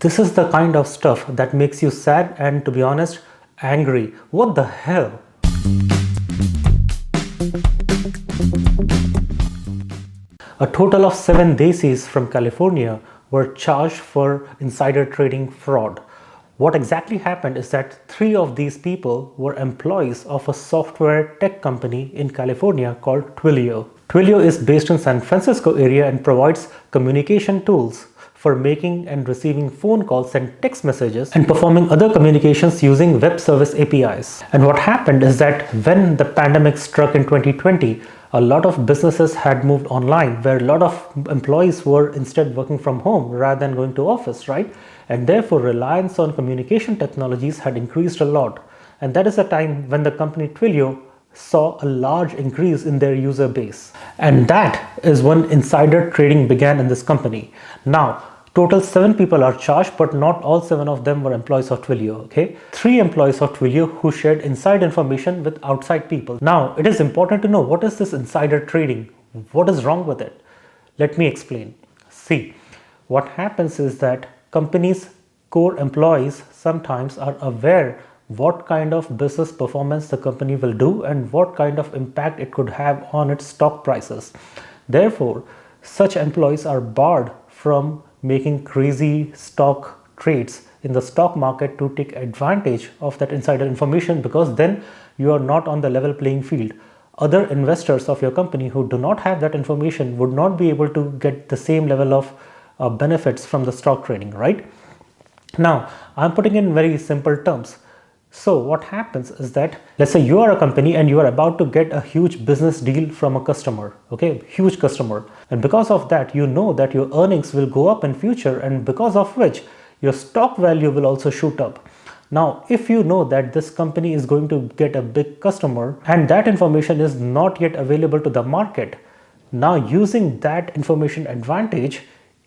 This is the kind of stuff that makes you sad and, to be honest, angry. What the hell? A total of 7 Desis from California were charged for insider trading fraud. What exactly happened is that 3 of these people were employees of a software tech company in California called Twilio. Twilio is based in San Francisco area and provides communication tools for making and receiving phone calls and text messages and performing other communications using web service APIs. And what happened is that when the pandemic struck in 2020, a lot of businesses had moved online, where a lot of employees were instead working from home rather than going to office, right? And therefore reliance on communication technologies had increased a lot. And that is the time when the company Twilio saw a large increase in their user base. And that is when insider trading began in this company. Now, total 7 people are charged, but not all 7 of them were employees of Twilio, okay? 3 employees of Twilio who shared inside information with outside people. Now, it is important to know, what is this insider trading? What is wrong with it? Let me explain. See, what happens is that companies' core employees sometimes are aware what kind of business performance the company will do and what kind of impact it could have on its stock prices. Therefore, such employees are barred from making crazy stock trades in the stock market to take advantage of that insider information, because then you are not on the level playing field. Other investors of your company who do not have that information would not be able to get the same level of benefits from the stock trading, right? Now, I'm putting in very simple terms. So what happens is that, let's say you are a company and you are about to get a huge business deal from a customer, okay, huge customer. And because of that, you know that your earnings will go up in future, and because of which your stock value will also shoot up. Now, if you know that this company is going to get a big customer and that information is not yet available to the market, now using that information advantage,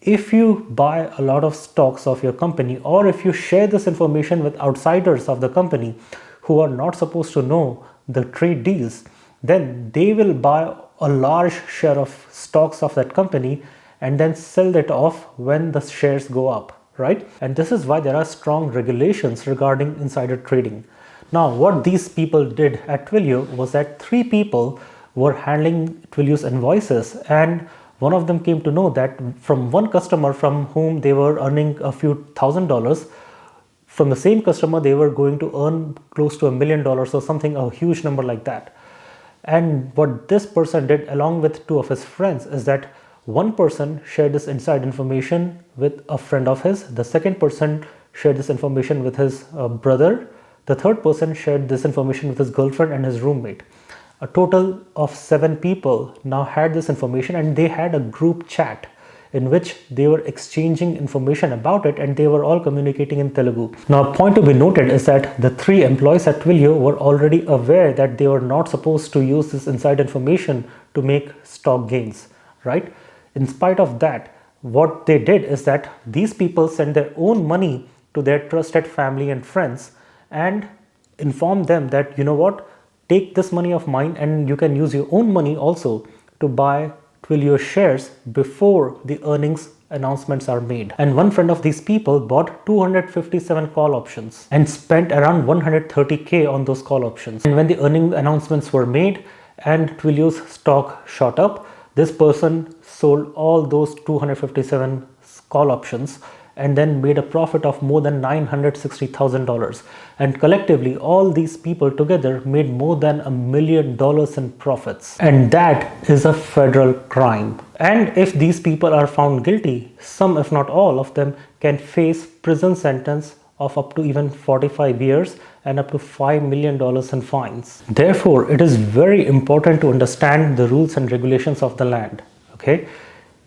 if you buy a lot of stocks of your company, or if you share this information with outsiders of the company who are not supposed to know the trade deals, then they will buy a large share of stocks of that company and then sell it off when the shares go up, right? And this is why there are strong regulations regarding insider trading. Now, what these people did at Twilio was that 3 people were handling Twilio's invoices, and one of them came to know that from one customer from whom they were earning a few $1,000s, from the same customer they were going to earn close to $1 million or something, a huge number like that. And what this person did along with 2 of his friends is that one person shared this inside information with a friend of his, the second person shared this information with his brother, the third person shared this information with his girlfriend and his roommate. A total of 7 people now had this information, and they had a group chat in which they were exchanging information about it, and they were all communicating in Telugu. Now, a point to be noted is that the 3 employees at Twilio were already aware that they were not supposed to use this inside information to make stock gains, right? In spite of that, what they did is that these people sent their own money to their trusted family and friends and informed them that, you know what, take this money of mine and you can use your own money also to buy Twilio shares before the earnings announcements are made. And one friend of these people bought 257 call options and spent around 130K on those call options. And when the earning announcements were made and Twilio's stock shot up, this person sold all those 257 call options and then made a profit of more than $960,000. And collectively, all these people together made more than $1 million in profits. And that is a federal crime. And if these people are found guilty, some, if not all of them, can face prison sentence of up to even 45 years and up to $5 million in fines. Therefore, it is very important to understand the rules and regulations of the land, okay?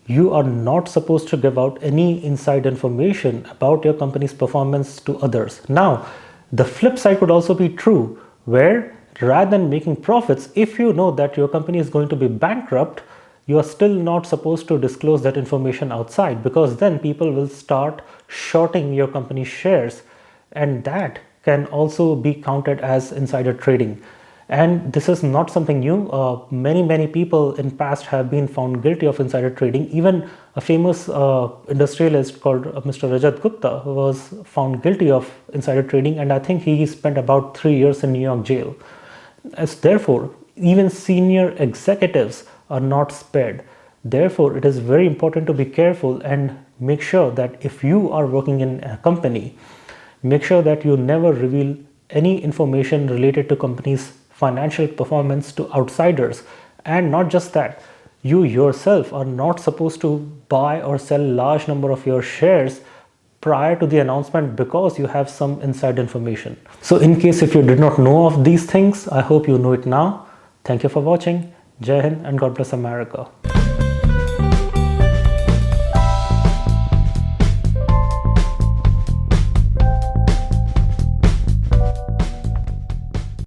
You are not supposed to give out any inside information about your company's performance to others. Now, the flip side could also be true, where rather than making profits, if you know that your company is going to be bankrupt, you are still not supposed to disclose that information outside, because then people will start shorting your company's shares, and that can also be counted as insider trading. And this is not something new. Many people in past have been found guilty of insider trading. Even a famous industrialist called Mr. Rajat Gupta was found guilty of insider trading, and I think he spent about 3 years in New York jail. As therefore, even senior executives are not spared. Therefore, it is very important to be careful and make sure that if you are working in a company, make sure that you never reveal any information related to company's financial performance to outsiders. And not just that, you yourself are not supposed to buy or sell large number of your shares prior to the announcement because you have some inside information. So in case if you did not know of these things, I hope you know it now. Thank you for watching. Jai Hind and God bless America.